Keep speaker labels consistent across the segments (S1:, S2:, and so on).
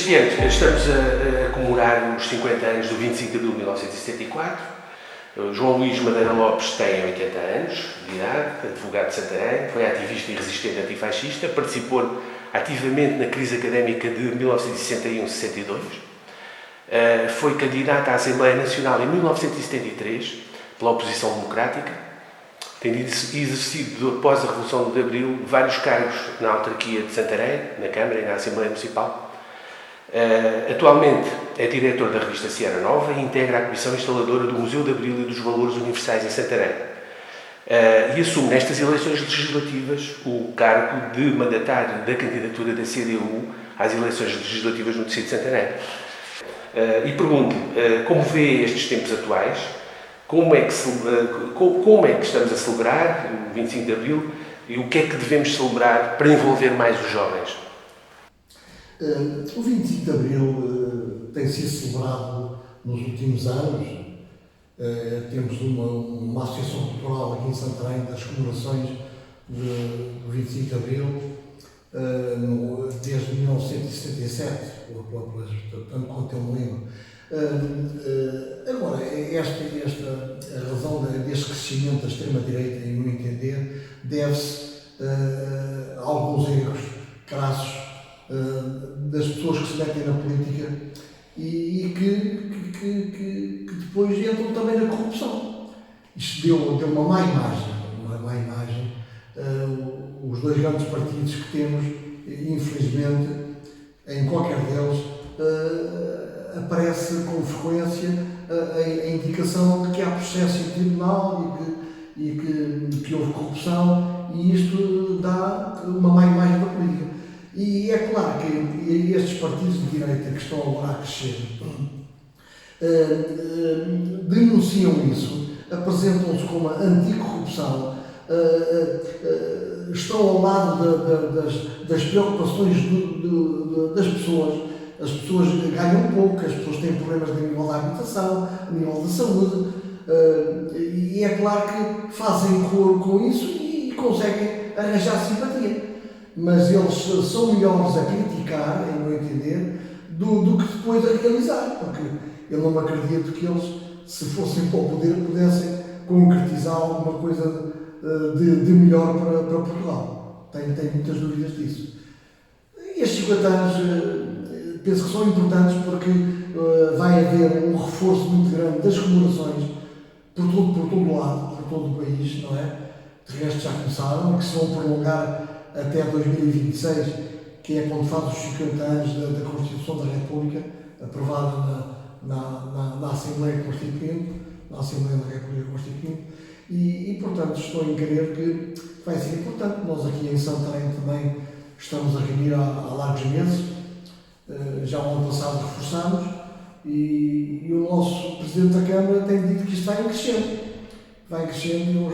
S1: Este ano estamos a comemorar os 50 anos do 25 de abril de 1974. João Luís Madeira Lopes tem 80 anos de idade, advogado de Santarém, foi ativista e resistente antifascista, participou ativamente na crise académica de 1961-62, foi candidato à Assembleia Nacional em 1973 pela oposição democrática, tem exercido, após a Revolução de Abril, vários cargos na autarquia de Santarém, na Câmara e na Assembleia Municipal. Atualmente é diretor da revista Seara Nova e integra a comissão instaladora do Museu de Abril e dos Valores Universais em Santarém. E assume nestas eleições legislativas o cargo de mandatário da candidatura da CDU às eleições legislativas no distrito de Santarém. E pergunto, como vê estes tempos atuais? Como é que estamos a celebrar o 25 de Abril e o que é que devemos celebrar para envolver mais os jovens?
S2: O 25 de Abril tem sido celebrado nos últimos anos. Temos uma associação cultural aqui em Santarém das comemorações do 25 de Abril desde 1977, tanto quanto eu me lembro. Agora, a razão deste crescimento da extrema-direita, em meu entender, deve-se a alguns erros crassos das pessoas que se metem na política e que depois entram também na corrupção. Isto deu uma má imagem. Os dois grandes partidos que temos, infelizmente, em qualquer deles, aparece com frequência a indicação de que há processo em tribunal e que houve corrupção, e isto dá uma má imagem da política. E é claro que estes partidos de direita que estão agora a crescer denunciam isso, apresentam-se como anticorrupção, estão ao lado das preocupações das pessoas. As pessoas ganham pouco, as pessoas têm problemas a nível da habitação, a nível da saúde, e é claro que fazem coro com isso e conseguem arranjar simpatia. Mas eles são melhores a criticar, em meu entender, do que depois a realizar, porque eu não me acredito que eles, se fossem para o poder, pudessem concretizar alguma coisa de melhor para Portugal. Tenho muitas dúvidas disso. E estes 50 anos penso que são importantes porque vai haver um reforço muito grande das comemorações por todo lado, por todo o país, não é? De resto já começaram, que se vão prolongar até 2026, que é quando faz os 50 anos da Constituição da República, aprovada na Assembleia Constituinte, na Assembleia da República Constituinte, e portanto estou em crer que vai ser importante. Nós aqui em Santarém também estamos a reunir há largos meses, já o ano passado reforçámos, e o nosso Presidente da Câmara tem dito que isto vai crescendo. Vai crescendo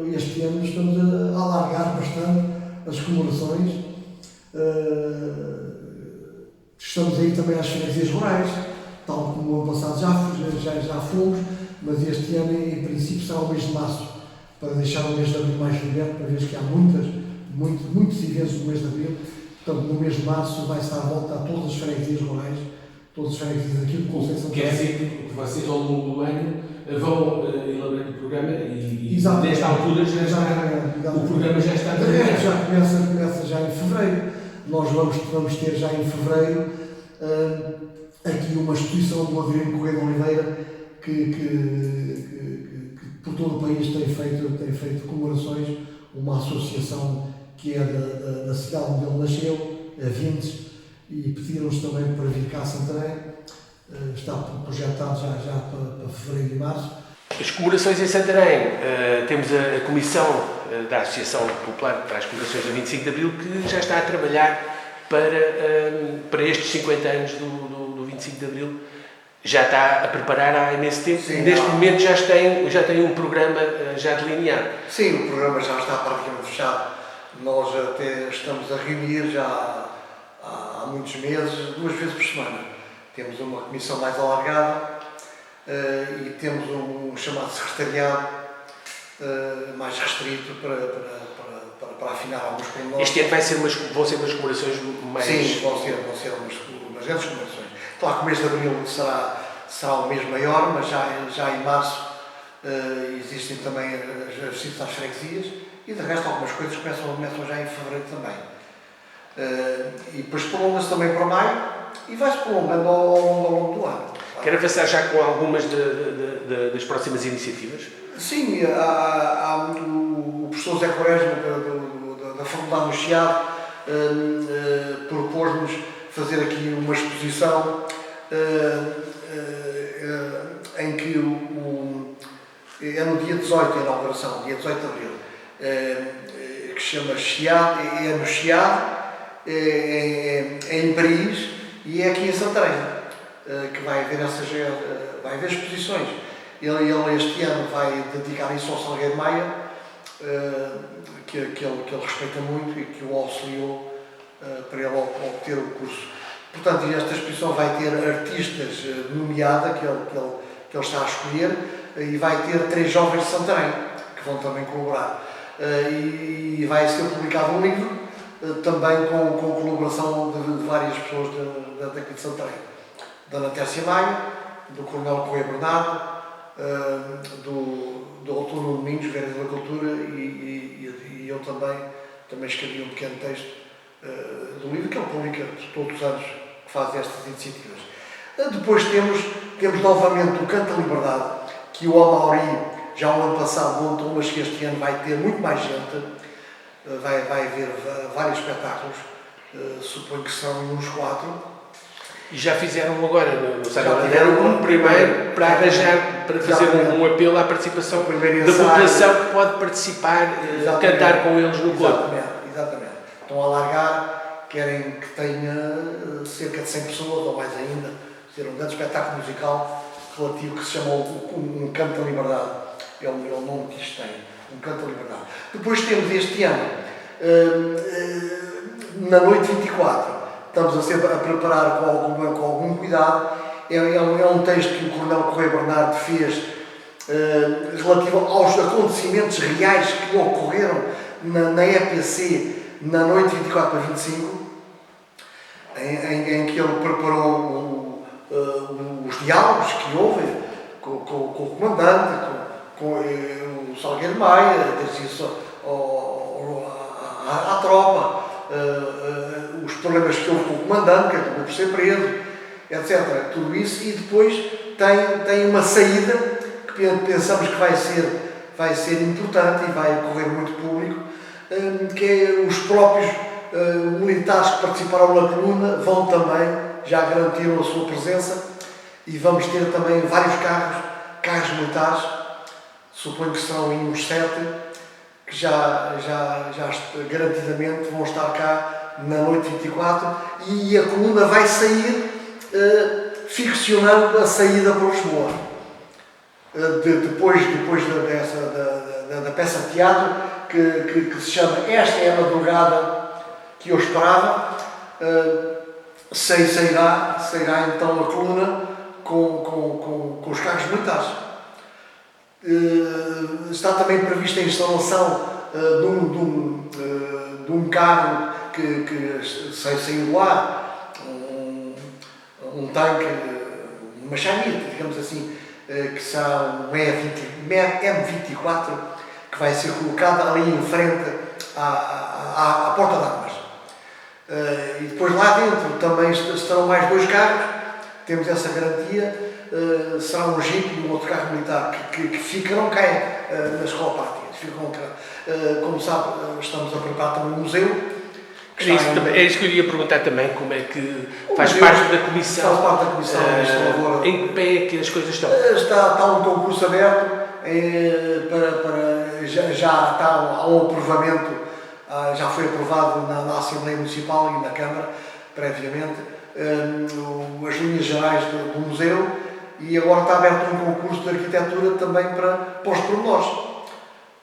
S2: e este ano estamos a alargar bastante as comemorações. Estamos aí também às freguesias rurais, tal como o ano passado já fomos, mas este ano em princípio será o mês de março, para deixar o mês de abril mais liberto, para ver que há muitos eventos no mês de abril. Portanto, no mês de março vai estar à volta a todas as freguesias rurais, todas as freguesias aqui do Conselho de Santarém.
S1: Quer dizer que vocês ao longo do ano vão elaborando o programa e
S2: nesta
S1: altura o programa já está terminado.
S2: Já começa já em fevereiro. Nós vamos ter já em fevereiro aqui uma exposição do Adriano Correia de Oliveira que por todo o país tem feito comemorações, uma associação que é da cidade onde ele nasceu, a Vintes, e pediram-nos também para vir cá a Santarém. Está projetado já para fevereiro e março.
S1: As comemorações em Santarém, temos a Comissão da Associação Popular para as Comemorações do 25 de Abril, que já está a trabalhar para estes 50 anos do 25 de Abril. Já está a preparar há imenso tempo. Sim, neste momento já tem um programa já delineado.
S2: Sim, o programa já está praticamente fechado. Nós até estamos a reunir já há muitos meses, 2 vezes por semana. Temos uma comissão mais alargada e temos um chamado secretariado mais restrito para para afinar alguns pormenores.
S1: Este ano vão ser umas comemorações mais...
S2: Sim, vão ser umas grandes comemorações. Claro que o mês de abril será o mês maior, mas já em março existem também as visitas às freguesias e de resto algumas coisas começam já em fevereiro também. E depois prolonga-se também para maio e vai-se prolongando ao longo do ano.
S1: Quer avançar já com algumas das próximas iniciativas?
S2: Sim, o professor Zé Quaresma da Faculdade do Chiado propôs-nos fazer aqui uma exposição em que é no dia 18 a inauguração, dia 18 de abril, que se chama Chiado, é no Chiado, é em Paris e é aqui em Santarém, que vai haver exposições. Ele este ano vai dedicar isso ao Salgueiro Maia, que ele respeita muito e que o auxiliou para ele obter o curso. Portanto, esta exposição vai ter artistas nomeada que ele está a escolher e vai ter 3 jovens de Santarém que vão também colaborar. E vai ser publicado um livro também com colaboração de várias pessoas daqui de Santarém. Da Ana Tércia Maia, do Coronel Correia Bernardo, do Dr. Nuno Domingos, vereador da Cultura, e eu também escrevi um pequeno texto do livro que ele publica todos os anos, que faz estas iniciativas. Depois temos novamente o Canto da Liberdade, que o Amauri já o ano passado montou, mas que este ano vai ter muito mais gente, vai haver vários espetáculos, suponho que são uns 4.
S1: E já fizeram agora, no Salgueiro, fizeram um primeiro para arranjar, para fazer um apelo à participação da população que pode participar, cantar com eles no coro.
S2: Exatamente. Estão a alargar, querem que tenha cerca de 100 pessoas, ou mais ainda, ser um grande espetáculo musical relativo que se chama um Canto da Liberdade. É o nome que isto tem, um Canto da Liberdade. Depois temos este ano, na noite 24, estamos a preparar com algum cuidado. É um texto que o Coronel Correia Bernardo fez relativo aos acontecimentos reais que ocorreram na EPC na noite 24 para 25, em que ele preparou os diálogos que houve com o comandante, com o Salgueiro Maia, desde isso à tropa, os problemas que houve com o comandante, que acabou por ser preso, etc. Tudo isso, e depois tem uma saída que pensamos que vai ser importante e vai ocorrer muito público, que é os próprios militares que participaram na coluna vão também, já garantiram a sua presença, e vamos ter também vários carros militares, suponho que serão uns 7, que já garantidamente vão estar cá na noite 24, e a coluna vai sair ficcionando a saída para Lisboa. Depois da peça de teatro que se chama Esta é a Madrugada que eu esperava, sairá então a coluna com os carros militares. Está também prevista a instalação de um carro que saiu lá, um tanque, uma chanite, digamos assim, que será um M24, que vai ser colocado ali em frente à porta de armas. E depois lá dentro também estarão mais 2 carros, temos essa garantia. Será um Jeep e um outro carro militar que ficarão cá na Escola Pátria. Como sabe, estamos a preparar também um museu.
S1: É isso que eu ia perguntar também, como é que faz parte da comissão.
S2: Faz parte da comissão
S1: em que pé é que as coisas estão?
S2: Está um concurso aberto, já está há um aprovamento, já foi aprovado na Assembleia Municipal e na Câmara, previamente, as linhas gerais do museu, e agora está aberto um concurso de arquitetura também para os pormenores.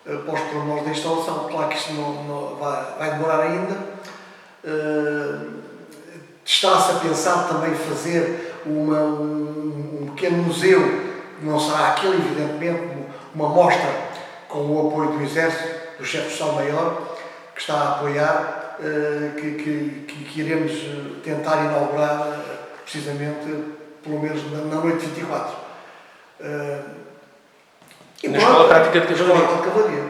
S2: Para os pormenores da instalação. Claro que isto não vai demorar ainda. Está-se a pensar também fazer um pequeno museu, que não será aquele, evidentemente, uma mostra com o apoio do Exército, do Chefe de Estado-Maior, que está a apoiar, que iremos tentar inaugurar precisamente, pelo menos na noite de 24.
S1: Na Escola Prática de
S2: Cavalaria.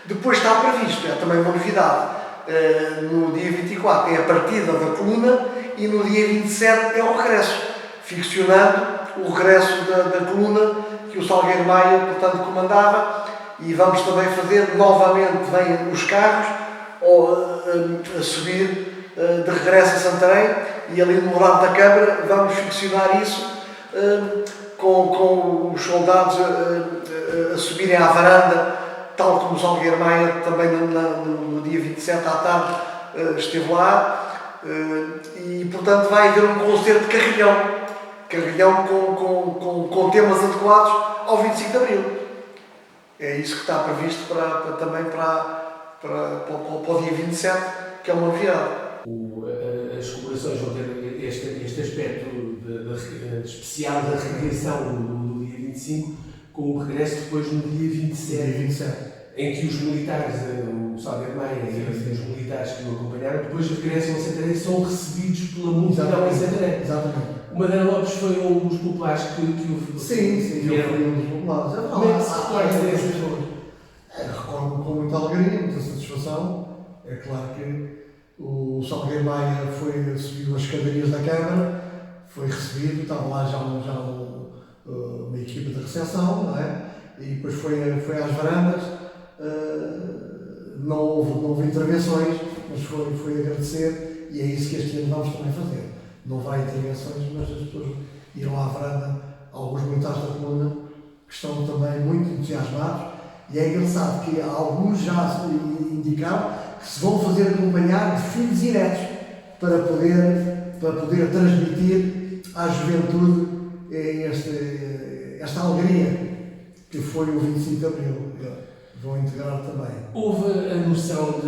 S2: Depois está previsto, é também uma novidade, no dia 24 é a partida da coluna e no dia 27 é o regresso, ficcionando o regresso da coluna que o Salgueiro Maia, portanto, comandava, e vamos também fazer novamente, vêm os carros a subir de regresso a Santarém, e ali no lado da Câmara vamos ficcionar isso com os soldados a subirem à varanda, tal como o Salgueiro Maia também no dia 27 à tarde esteve lá, e portanto vai haver um concerto de carrilhão com temas adequados ao 25 de Abril. É isso que está previsto também para o dia 27, que é uma novidade.
S1: As comemorações vão ter este aspecto especial da recriação do dia 25, com o regresso depois no dia 27. Em que os militares, o Salgueiro Maia e os militares que o acompanharam, depois regressam a Santarém e são recebidos pela multidão em Santarém.
S2: Exatamente.
S1: O Madeira Lopes foi um dos populares que o
S2: Sim, eu fui um dos populares.
S1: Como é que se recorda dessas pessoas?
S2: Recordo com muita alegria, muita satisfação. É claro que o Salgueiro Maia subiu as escadarias da Câmara, foi recebido, estava lá já uma equipa de recepção, não é? E depois foi às varandas. Não houve intervenções, mas foi agradecer, e é isso que este ano vamos também fazer. Não vai intervenções, mas as pessoas irão à varanda, alguns militares da coluna que estão também muito entusiasmados, e é engraçado que alguns já indicaram que se vão fazer acompanhar de filhos e netos para poder transmitir à juventude esta alegria que foi o 25 de Abril. Vão integrar também.
S1: Houve a noção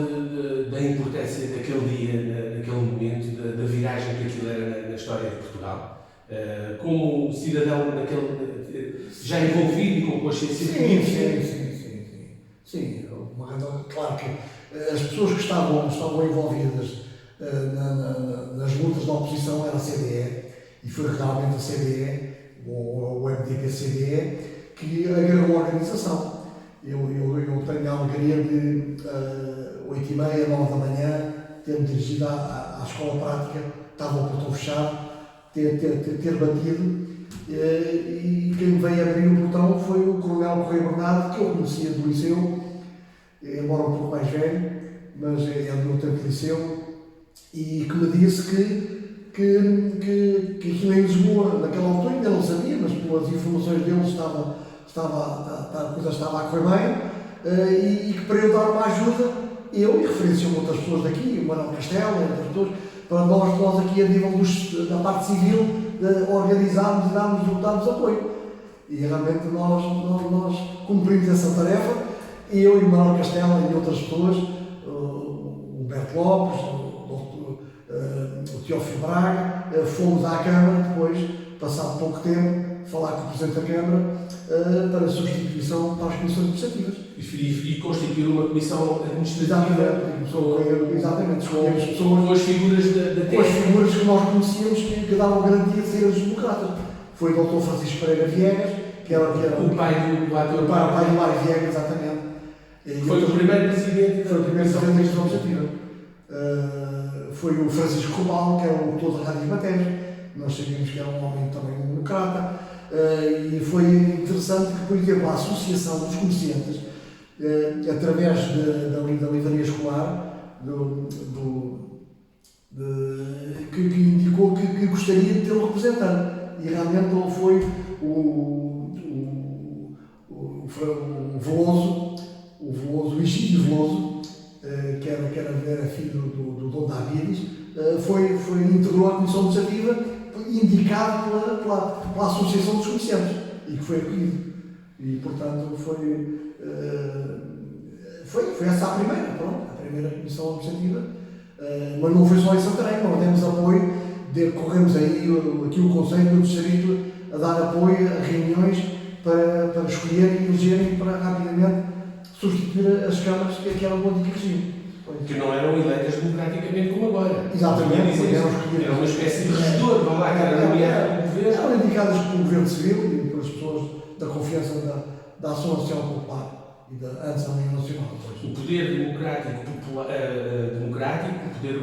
S1: da importância daquele dia, naquele momento, da viragem que aquilo era na história de Portugal? Como cidadão já envolvido e com consciência política?
S2: Sim. Claro que as pessoas que estavam envolvidas nas lutas da oposição era a CDE, e foi realmente a CDE, o MDP-CDE, que agarrou a organização. Eu tenho a alegria de 8h30, 9 da manhã, ter-me dirigido à escola prática, estava o portão fechado, ter batido, e quem veio abrir o portão foi o Coronel Correia Bernardo, que eu conhecia do liceu, embora um pouco mais velho, mas é do meu tempo de liceu, e que me disse que aquilo em Lisboa, naquela altura ainda não sabia, mas pelas informações dele a coisa estava a correr bem, e que para eu dar uma ajuda, eu, e referenciam outras pessoas daqui, o Manuel Castelo, outras pessoas, para nós aqui a nível da parte civil, organizarmos e darmos apoio. E realmente nós cumprimos essa tarefa, eu e o Manuel Castelo e outras pessoas, o Humberto Lopes, o Teófilo Braga, fomos à Câmara depois, passado pouco tempo, falar com o Presidente da Câmara para substituição para as comissões administrativas.
S1: E constituir uma comissão administrativa.
S2: Exatamente. Escolhemos pessoas
S1: com as figuras da terra.
S2: Com as figuras que nós conhecíamos que davam garantia de serem os democratas. Foi o Dr. Francisco Pereira Viegas, que era
S1: o pai do ator.
S2: O pai do Mário Viegas, exatamente.
S1: Foi o primeiro presidente
S2: da Comissão Administrativa. Foi o Francisco Rubal, que era o autor da Rádio Matéria. Nós sabíamos que era um homem também democrata, e foi interessante que, por exemplo, a Associação dos Comerciantes, através da livraria escolar, que indicou que gostaria de ter um representante. E realmente ele foi o Veloso, Egídio Veloso, que era filho do Dom Davides, integrou a Comissão Administrativa, indicado pela Associação dos Comerciantes, e que foi acolhido. E, portanto, foi essa a primeira Comissão Administrativa, mas não foi só em Santarém, nós demos apoio, decorremos aí aqui o Conselho do Distrito a dar apoio a reuniões para escolherem e elegerem para rapidamente substituir as câmaras que eram do antigo regime.
S1: que não eram eleitas democraticamente como agora.
S2: Exatamente,
S1: Era uma espécie de regedor, vá lá, que era nomeado pelo governo.
S2: Eram indicadas pelo governo civil e pelas pessoas da confiança da Ação Nacional Popular e antes da União Nacional.
S1: O poder democrático, democrático, o poder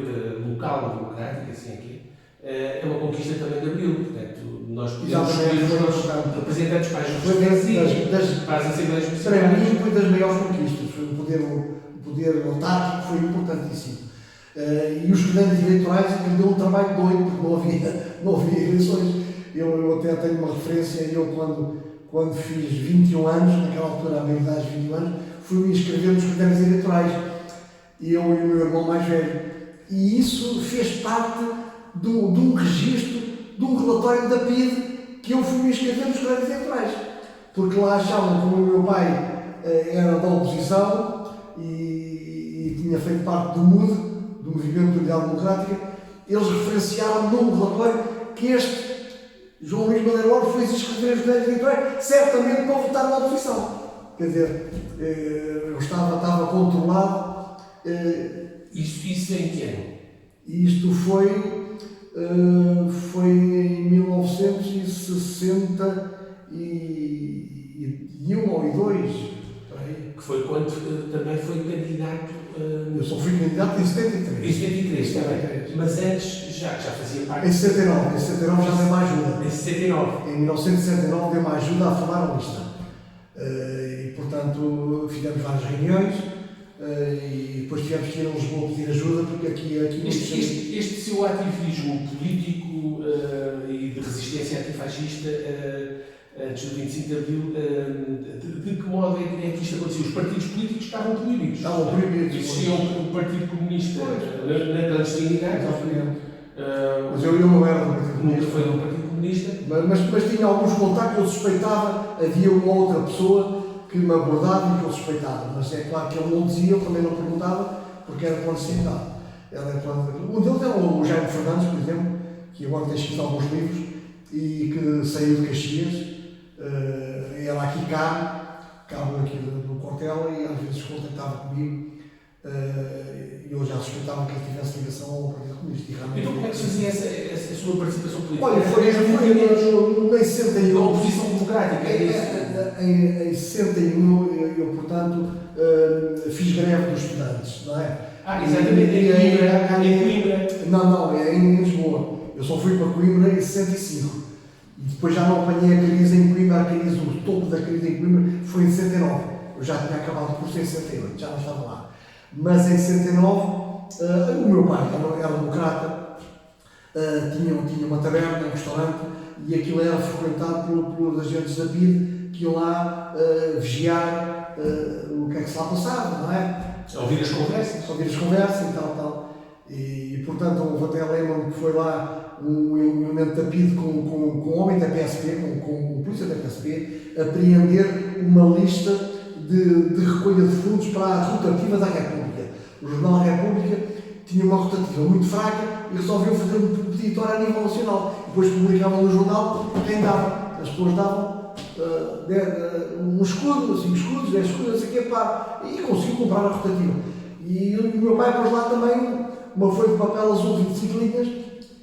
S1: local democrático, assim aqui, é uma conquista também de Abril. Portanto, nós podemos escolher os nossos representantes para as representantes, para as Assembleias
S2: Para mim,
S1: Municipais.
S2: foi das maiores conquistas. O poder autárquico foi importantíssimo. E os grandes eleitorais que deu um trabalho doido, porque não havia eleições. Eu até tenho uma referência, quando fiz 21 anos, naquela altura, a maioridade de 21 anos, fui me inscrever nos critérios eleitorais. Eu e o meu irmão mais velho. E isso fez parte de um registro, de um relatório da PIDE, que eu fui me inscrever nos critérios eleitorais. Porque lá achavam que o meu pai era da oposição e tinha feito parte do MUD, do Movimento de Unidade Democrática. Eles referenciaram num relatório que este João Luís Madeira Lopes foi se inscrever nos critérios eleitorais, certamente para votar na oposição. Quer dizer, eu estava controlado.
S1: Isso em que ano?
S2: Isto foi em 1961 ou 2.
S1: Que foi quando também foi candidato.
S2: Eu só fui candidato em 73.
S1: Em 73 também. Mas antes já fazia parte.
S2: Em 79 já dei uma ajuda.
S1: Em 69.
S2: Em 1969 dei uma ajuda a formar a lista. E portanto fizemos várias reuniões e depois tivemos que ir a Lisboa pedir ajuda, porque aqui
S1: este seu ativismo político e de resistência antifascista antes do 25 de Abril, de que modo é que isto aconteceu? Os partidos políticos estavam proibidos.
S2: Estavam proibidos.
S1: Existia o Partido Comunista na clandestinidade.
S2: Mas eu não era do Partido
S1: Nunca
S2: Comunista.
S1: foi do Partido Comunista.
S2: Mas tinha alguns contactos, eu suspeitava, havia uma outra pessoa que me abordava e que eu suspeitava. Mas é claro que ele não dizia, eu também não perguntava, porque era clandestinidade. Um deles era o Jaime Fernandes, por exemplo, que agora tem escrito alguns livros e que saiu de Caxias. Era aqui cabo aqui do Cortella, e às vezes contactava comigo. Eu já suspeitava que ele tivesse ligação ao Partido Comunista.
S1: Então como é que se fazia essa sua participação política?
S2: Olha, foi em 61.
S1: A oposição democrática, é isso?
S2: Em 61 eu, portanto, fiz greve dos estudantes, não é?
S1: Exatamente, em Coimbra.
S2: Não, é em Lisboa. Eu só fui para Coimbra em 65. E depois já não apanhei a crise em Coimbra, o topo da crise em Coimbra foi em 69. Eu já tinha acabado o curso em 68, já não estava lá. Mas em 69, o meu pai era democrata, tinha uma taberna, um restaurante, e aquilo era frequentado pelos agentes da PIDE que iam lá vigiar o que é que se lá passava, não é?
S1: Ouvir as conversas
S2: E tal. E portanto, houve até lembro-me que foi lá um elemento da PIDE com um homem da PSP, com um polícia da PSP, apreender uma lista de recolha de fundos para a rotativa da República. O jornal República tinha uma rotativa muito fraca e resolveu fazer um peditório a nível nacional. Depois publicavam no jornal quem dava. As pessoas davam um escudo, 5 escudos, 10 escudos, não sei o quê, e conseguiu comprar a rotativa. E o meu pai pôs lá também uma folha de papel azul de 25 linhas.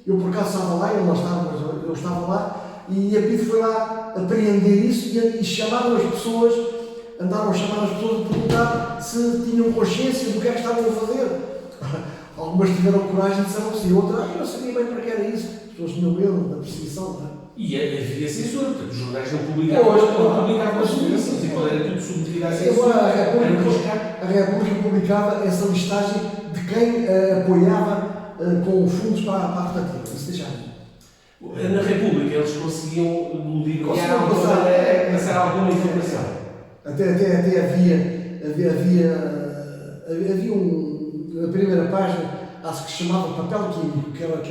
S2: Eu por acaso estava lá, ele não estava, mas eu estava lá, e a PIDE foi lá apreender isso e chamaram as pessoas, andaram a chamar as pessoas a perguntar se tinham consciência do que é que estavam a fazer. Algumas tiveram coragem e disseram sim, outras, eu não sabia bem para que era isso. As pessoas tinham medo da perseguição, não é?
S1: E havia censura, portanto, os jornais não publicavam as notícias, e quando era tudo submetido à censura,
S2: a República publicava essa listagem de quem apoiava com fundos para a rotativa. Isso deixava.
S1: Na República eles conseguiam passar alguma informação.
S2: Até havia a primeira página, acho que se chamava Papel Químico, que era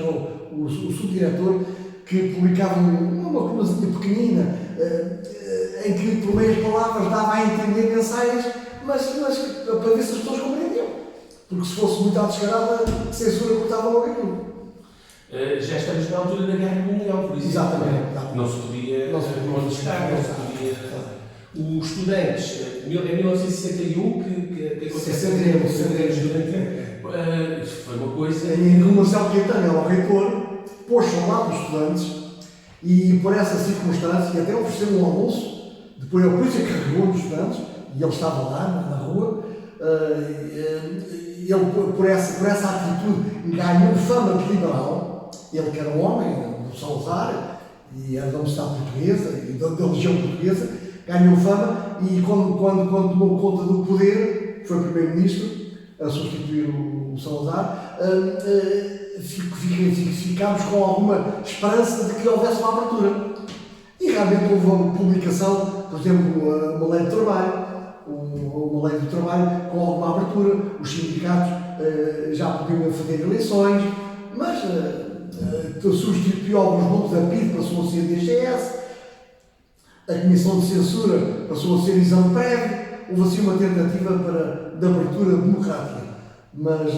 S2: o subdiretor, que publicava uma colunazinha pequenina, em que por meias palavras dava a entender mensagens, mas para ver se as pessoas compreendiam. Porque se fosse muito à descarada, a censura cortava logo aquilo.
S1: Já estamos na altura da Guerra Mundial, por isso.
S2: Exatamente.
S1: Não se podia contestar, não se podia. Os estudantes, em 1961, que acontece foi uma coisa...
S2: Em que o Marcelo Caetano era o reitor, pôs-se ao lado dos estudantes e, por essa circunstância, até ofereceu um almoço, depois a polícia carregou dos estudantes, e ele estava lá, na rua, ele, por essa atitude, ganhou fama de liberal, ele que era um homem, do Salazar, e era da Universidade Portuguesa, e da Legião Portuguesa, ganhou fama, e quando tomou conta do poder, foi primeiro-ministro, a substituir o Salazar, ficámos com alguma esperança de que houvesse uma abertura. E realmente houve uma publicação, por exemplo, uma lei de trabalho, uma lei do trabalho com alguma abertura. Os sindicatos já podiam fazer eleições, mas substituiu alguns grupos, a PID passou a ser DGS, a Comissão de Censura passou a ser exame prévio. Houve assim uma tentativa de abertura democrática, mas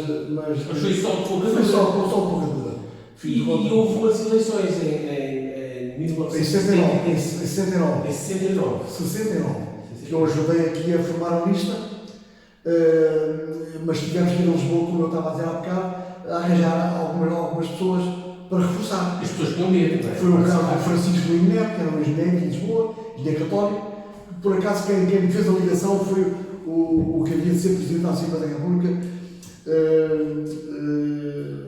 S1: foi só
S2: poucadura.
S1: E houve umas eleições em 1969.
S2: Em 69. Que eu ajudei aqui a formar a lista, mas tivemos que ir a Lisboa, como eu estava a dizer há bocado, a arranjar algumas pessoas para reforçar.
S1: As pessoas tinham medo, não é?
S2: Foi o caso do Francisco Luís Neto, que era um engenheiro em Lisboa, engenheiro católico. Por acaso, quem me fez a ligação foi o que havia de ser Presidente da Assembleia da República,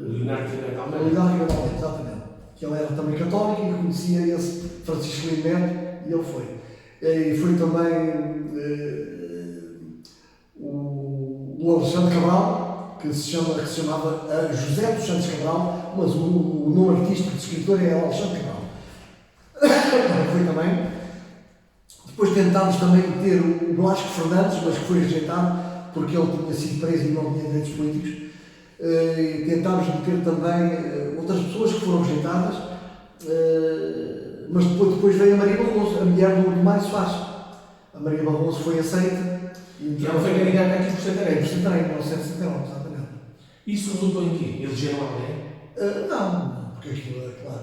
S1: Leonardo Almeida.
S2: Leonardo Almeida, exatamente. Que ele era também católico e conhecia esse Francisco Luís Neto, e ele foi. E foi também o Alexandre Cabral, que se chamava José dos Santos Cabral, mas o nome artístico de escritor é Alexandre Cabral. Foi também. Depois tentámos também ter o Blasco Fernandes, mas que foi rejeitado porque ele tinha sido preso e não tinha direitos políticos. E tentámos meter também outras pessoas que foram rejeitadas, mas depois veio a Maria Barroso, a mulher do Mário Soares. A Maria Barroso foi aceita.
S1: E ela foi candidata aqui por Santarém.
S2: Por Santarém, em 1979, exatamente.
S1: Isso resultou em quê? Elegeram alguém?
S2: Não, porque aquilo é claro.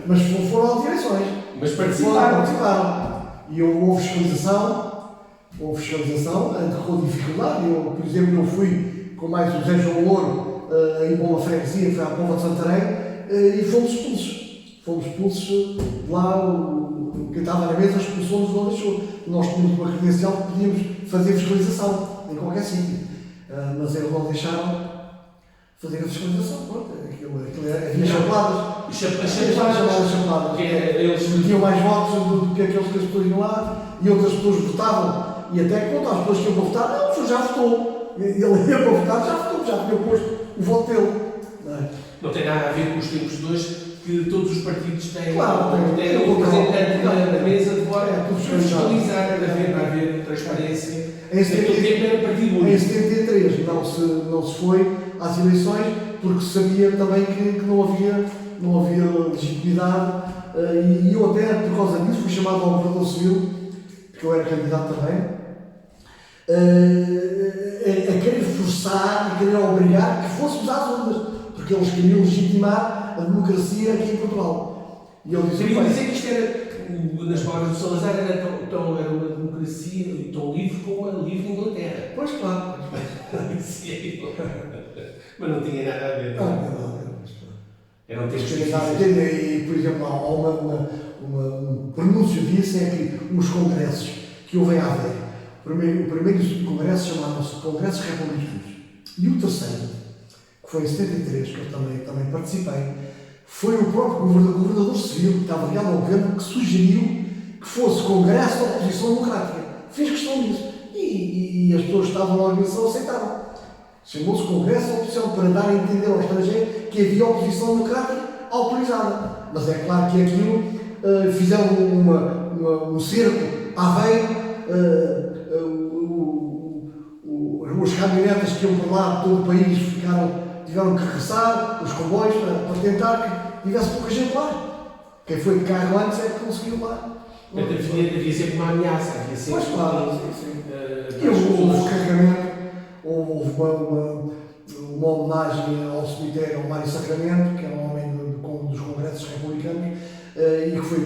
S2: Mas foram às eleições.
S1: Mas participaram.
S2: E houve fiscalização, com dificuldade. Eu, por exemplo, eu fui com mais o Zé João Louro em uma freguesia, foi à Pova de Santarém, e fomos expulsos. Fomos expulsos lá, quem estava na mesa expulsou-nos, não deixou. Nós tínhamos uma credencial que podíamos fazer fiscalização em qualquer sítio, mas eles não deixaram fazer a fiscalização. Pronto, havia chapeladas. Chapeladas. Eles metiam mais votos do que aqueles que as pessoas iam lá, e outras pessoas votavam. E até quando as pessoas que iam para votar, não, o senhor já votou. Ele ia para votar, já votou, já tinha posto o voto dele.
S1: Não tem nada a ver com os tempos de hoje, que todos os partidos têm
S2: um
S1: representante na mesa de voto
S2: para
S1: fiscalizar, haver transparência.
S2: Em 73 não se foi às eleições porque sabia também que não havia legitimidade, e eu até por causa disso fui chamado ao governador civil, porque eu era candidato também, a querer forçar e querer obrigar que fôssemos às urnas, porque eles queriam legitimar a democracia aqui em Portugal. E eu disse,
S1: queria dizer que isto era, nas palavras do Salazar, era uma democracia tão livre como a livre Inglaterra.
S2: Pois claro.
S1: Mas não tinha nada a ver.
S2: Não.
S1: Era um texto
S2: e, por exemplo, há um pronúncio disso, é que os congressos que houve em Aveiro, o primeiro e o segundo congresso chamavam-se Congressos Republicanos. E o terceiro, que foi em 73, que eu também participei, foi o próprio governador civil, que estava ligado ao governo, que sugeriu que fosse Congresso da Oposição Democrática. Fez questão disso. E as pessoas que estavam na organização aceitaram. Chamou-se Congresso da Oposição, para dar a entender ao estrangeiro que havia oposição democrática autorizada. Mas é claro que aquilo fizeram um cerco à Aveiro, os caminhonetas que iam para lá de todo o país tiveram que regressar, os comboios, para tentar que tivesse pouca gente lá. Quem foi de carro antes é que conseguiu lá.
S1: Devia ser uma ameaça.
S2: Pois claro, sim. E houve carregamento, houve uma homenagem ao cemitério ao Mário Sacramento, que era um homem dos congressos republicanos, e que foi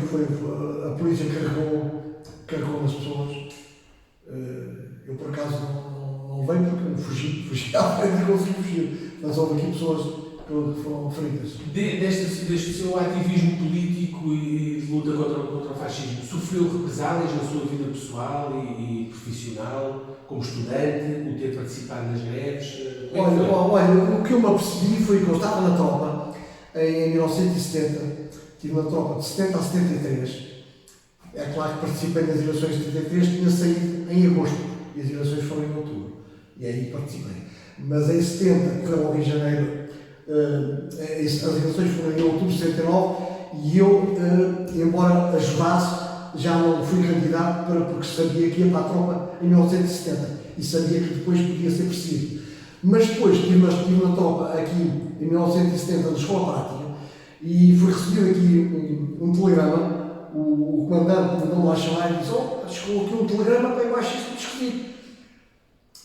S2: a polícia carregou nas pessoas. Eu, por acaso, não venho porque fugi à frente e consegui fugir. Mas houve aqui pessoas que foram feridas.
S1: Deste seu ativismo político e de luta contra o fascismo, sofreu represálias na sua vida pessoal e profissional, como estudante, o ter participado nas greves?
S2: Olha, o que eu me apercebi foi que eu estava na tropa em 1970, estive na tropa de 70 a 73. É claro que participei nas eleições de 73, tinha saído em agosto e as eleições foram em outubro. E aí participei. Mas em 70, que foi logo em janeiro, as eleições foram em outubro de 79 e eu, embora ajudasse, já não fui candidato porque sabia que ia para a tropa em 1970 e sabia que depois podia ser perseguido. Mas depois estive na tropa aqui em 1970 na escola prática e fui recebido aqui um telegrama. O comandante mandou-me lá chamar e disse: chegou aqui um telegrama para embaixo discutir.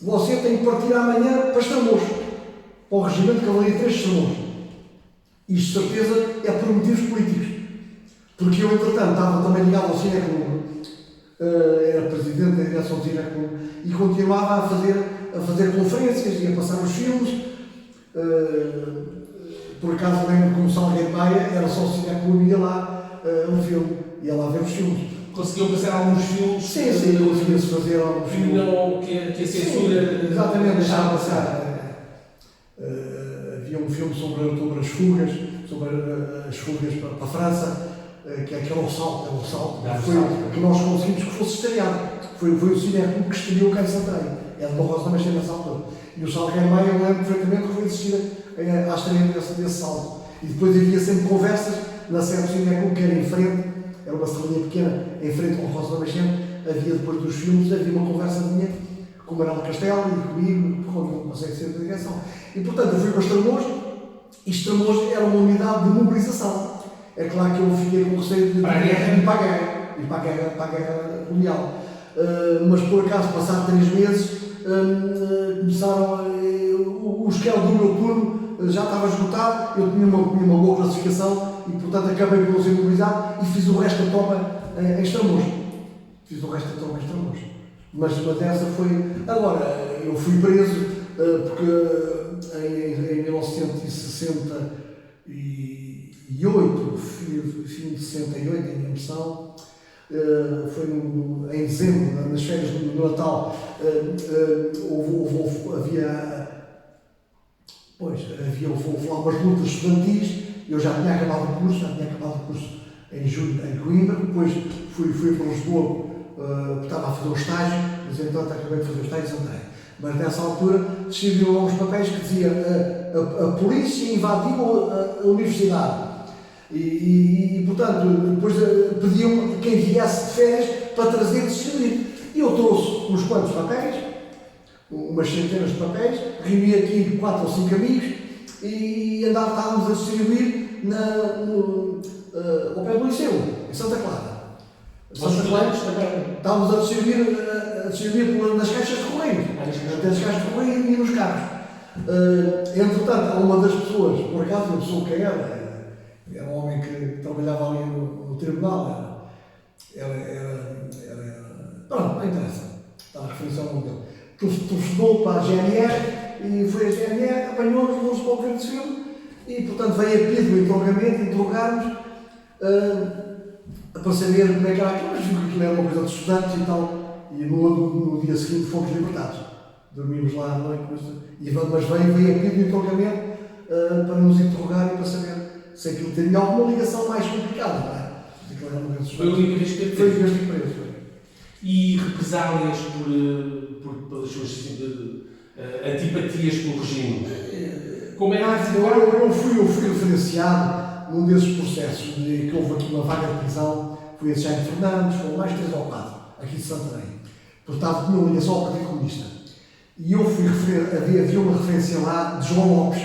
S2: Você tem que partir amanhã para Estremoz, para o Regimento de Cavalaria 3 de Estremoz. Isto, de certeza, é por motivos políticos. Porque eu, entretanto, estava também ligado ao Cineclube, era presidente da direção do Cineclube, e continuava a fazer conferências e a passar os filmes. Por acaso, lembro que no Salgueiro Maia era só o Cineclube e ia lá um filme. Ia lá ver os filmes.
S1: Conseguiu passar alguns filmes?
S2: Sim, conseguia-se fazer alguns filmes.
S1: Não, que a censura...
S2: Sim, exatamente, deixava passar. Havia um filme sobre as fugas, para a França, que é aquele Salto, que nós conseguimos que fosse estreado. Foi o Cineclube que estreou cá em Santarém. É de Barroso da Mexer nessa altura. E o Salgueiro Maia, eu lembro perfeitamente que foi assistir à estreia desse salto. E depois havia sempre conversas na sede do Cineclube, que era em frente. Era uma salinha pequena, em frente ao Rosa da Machente, havia depois dos filmes, havia uma conversa minha com o Manuel Castelo e comigo, quando não consegue ser da direção. E portanto eu fui para Estremoz, e Estremoz era uma unidade de mobilização. É claro que eu fiquei com receio de ir para a guerra colonial. Mas por acaso, passados 3 meses, começaram o esquema do meu turno já estava esgotado, eu tinha uma boa classificação e, portanto, acabei por não ser mobilizado e fiz o resto da tropa em Estremoz. Mas essa foi... Agora, eu fui preso porque em 1968, fim de 68, em minha missão, foi em dezembro, nas férias do Natal, houve lá umas lutas estudantis. Eu já tinha acabado o curso em julho em Coimbra, depois fui para Lisboa, estava a fazer o estágio, mas então acabei de fazer o estágio em Santarém. Mas nessa altura distribuíam lá uns papéis que dizia a polícia invadiu a universidade e portanto, depois pediam quem viesse de férias para trazer e distribuir. E eu trouxe uns quantos papéis, umas centenas de papéis, reuni aqui 4 ou 5 amigos e estávamos a distribuir ao pé do Liceu, em Santa Clara. Estávamos a distribuir nas caixas de correio, até as caixas de correio e nos carros. Entretanto, uma das pessoas, por acaso eu sou quem era um homem que trabalhava ali no tribunal, pronto, não interessa, está a referência ao nome dele. Telefonou para a GNR e foi a GNR, apanhou-nos, levou-nos para o governo civil e, portanto, veio a pedir o interrogar-nos para saber como é que era aquilo, mas viu que aquilo era uma coisa de estudantes e tal, e no dia seguinte fomos libertados. Dormimos lá à noite, mas veio a pedir o interrogamento para nos interrogar e para saber se aquilo tinha alguma ligação mais complicada, não é? Aquilo era uma coisa de estudantes.
S1: Foi a única vez que teve
S2: preso.
S1: E represálias pelas suas antipatias pelo regime? Como era
S2: eu fui referenciado num desses processos que houve aqui uma vaga de prisão, foi esse Jaime Fernandes, foram mais 3 ou 4, aqui de Santarém. Portanto, tinha uma ligação ao Partido Comunista. E eu havia uma referência lá de João Lopes.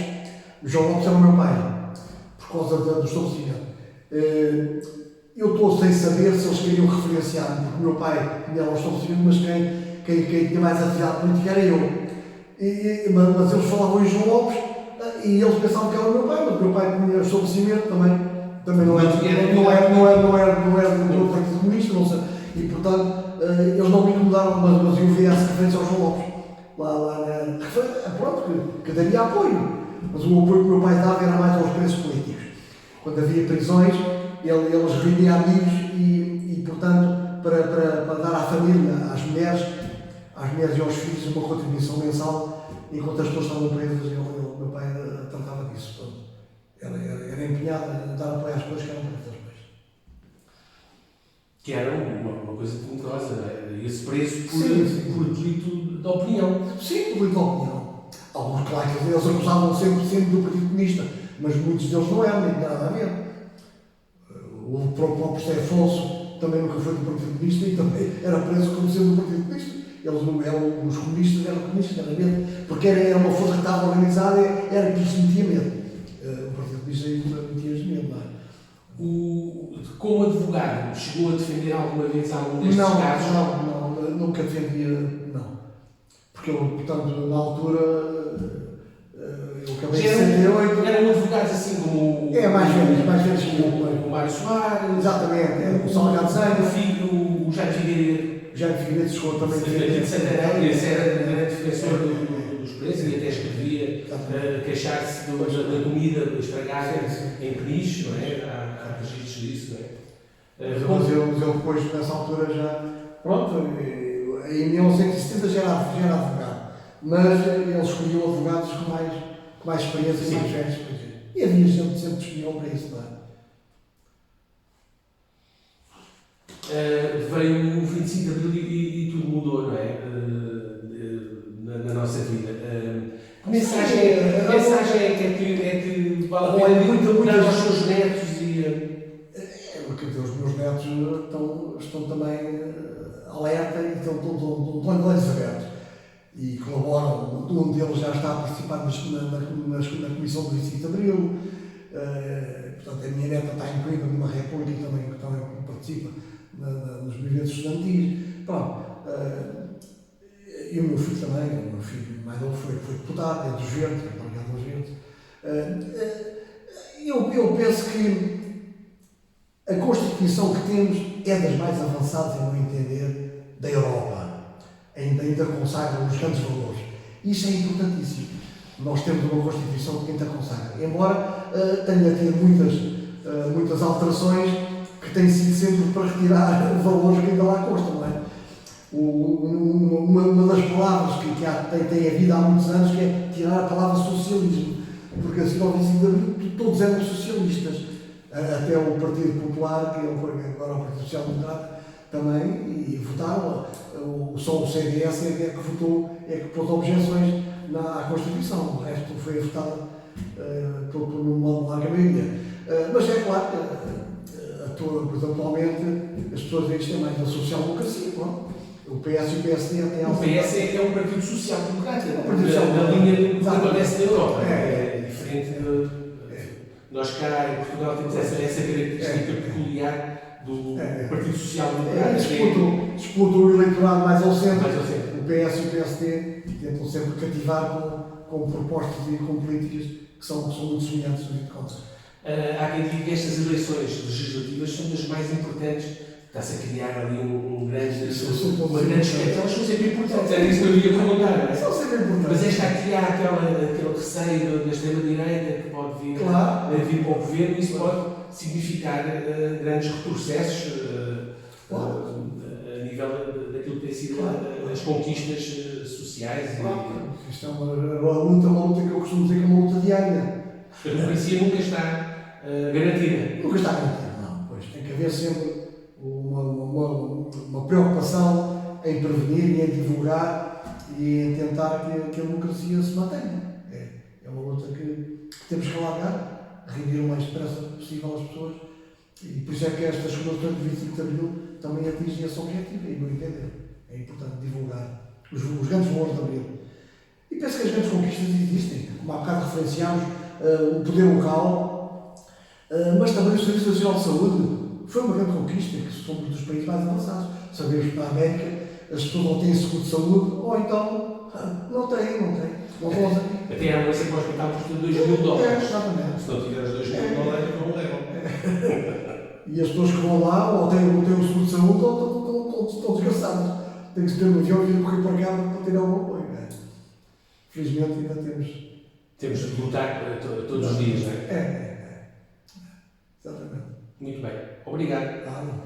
S2: O João Lopes era o meu pai, por causa do estabelecimento. Eu estou sem saber se eles queriam referenciar-me, porque o meu pai tinha lá o estabelecimento, mas quem tinha mais atividade política era eu. Mas eles falavam em João Lopes e eles pensavam que era o meu pai, mas o meu pai tinha o estabelecimento, também não era do Partido Comunista, não sei. E portanto eles não me incomodaram, mas eu vi essa referência ao João Lopes. Pronto, que daria apoio. Mas o apoio que o meu pai dava era mais aos presos políticos. Quando havia prisões, eles reuniam amigos e portanto, para dar à família, às mulheres e aos filhos, uma contribuição mensal, enquanto as pessoas estavam presas, o meu pai tratava disso. Portanto, era empenhado em dar apoio às pessoas que eram presas.
S1: Que era uma coisa tenebrosa, não é? Esse preço por delito de opinião.
S2: Sim, por delito de opinião. Alguns, claro, eles acusavam sempre do Partido Comunista, mas muitos deles não eram, nem tinha nada a ver. O próprio José Afonso também nunca foi do Partido Comunista e também era preso como sendo do Partido Comunista. Eles não eram os comunistas, eram comunistas, era medo, porque era uma força que estava organizada, era que lhes metia medo. O Partido Comunista metia-lhes medo, não é?
S1: Como advogado, chegou a defender alguma vez algum destes casos?
S2: Não, nunca defendia, não. Porque eu, portanto, na altura, eu acabei de 78.
S1: Eram advogados assim como
S2: mais velhos que
S1: o Mário Soares.
S2: Exatamente, o Salgado Zanha.
S1: O filho, o Jaime Figueiredo.
S2: Jaime Figueiredo chegou também a
S1: defender. Esse era grande defensor dos presos e até escrevia queixar-se da comida estragada em Peniche, não é? Há registros disso, não é?
S2: Mas eu depois, nessa altura, já. Pronto, em 1970 já era advogado. Mas eles escolhiam advogados com mais experiência e mais velhos. E havia gente sempre disponível para isso, não é?
S1: Veio o 25 de Abril e tudo mudou, não é? Na nossa vida. Que mensagem é que vale a pena dar aos seus netos
S2: porque os meus netos estão também alerta e estão de olhos abertos e colaboram. Um deles já está a participar na Comissão do 25 de Abril. Portanto, a minha neta está incluída numa república que também participa nos movimentos estudantis. Pronto. E o meu filho também, o meu filho mais novo foi deputado, é dos Verdes, é delegado dos Verdes. Eu penso que a Constituição que temos é das mais avançadas, em meu entender, da Europa. Ainda consagra os grandes valores. Isso é importantíssimo. Nós temos uma Constituição que ainda consagra. Embora tenha tido muitas alterações que têm sido sempre para retirar valores que ainda lá constam, não é? Uma das palavras que tem havido há muitos anos que é tirar a palavra socialismo. Porque assim, ao 25 de Abril, todos eram socialistas. Até o Partido Popular, que é agora o Partido Social Democrata, também, e votaram. Só o CDS é que pôs objeções à Constituição. O resto foi votado por uma larga maioria. Mas é claro que atualmente as pessoas veem que é mais da social-democracia. O PS e o PSD têm
S1: algo. O PS é um partido social-democrata.
S2: Na
S1: linha que acontece na Europa. É diferente de. Nós cá em Portugal temos essa característica peculiar do Partido Social Democrata.
S2: Disputa o eleitorado mais ao centro. O PS e o PSD tentam sempre cativar com propostas e com políticas que são muito semelhantes no fim de contas.
S1: Há quem diga que estas eleições legislativas são das mais importantes. Está-se a criar ali uma grande expectativa. Elas são sempre importantes. Era isso que eu ia perguntar, não é?
S2: São sempre importantes.
S1: Mas está a criar aquele receio da extrema-direita que pode vir para o governo e isso pode significar grandes retrocessos a nível daquilo que tem sido as conquistas sociais.
S2: Isto é uma luta que eu costumo dizer que é uma luta diária.
S1: A democracia nunca está garantida.
S2: Nunca está garantida, não. Pois tem que haver sempre uma preocupação em prevenir e em divulgar e em tentar que a democracia se mantenha. É uma luta que temos que alargar, reunir o mais depressa possível as pessoas e por isso é que estas comemorações de 25 de Abril também atingem esse objetivo, em meu entender. É importante divulgar os grandes valores de Abril. E penso que as grandes conquistas existem, como há bocado referenciámos, o poder local, mas também o Serviço Nacional de Saúde. Foi uma grande conquista, que somos dos países mais avançados. Sabemos que na América as pessoas não têm seguro de saúde, ou então não têm.
S1: Até a doença que nós contávamos de $2.000.
S2: Exatamente.
S1: Se não tiver os $2.000, não levam.
S2: E as pessoas que vão lá, ou têm o seguro de saúde, ou estão desgastadas. Tem que se ter um avião e ir correr para cá para ter algum apoio. Não é? Felizmente ainda temos.
S1: Temos de lutar todos os dias, não é?
S2: É. Exatamente.
S1: Muito bem. Obrigado.
S2: Claro.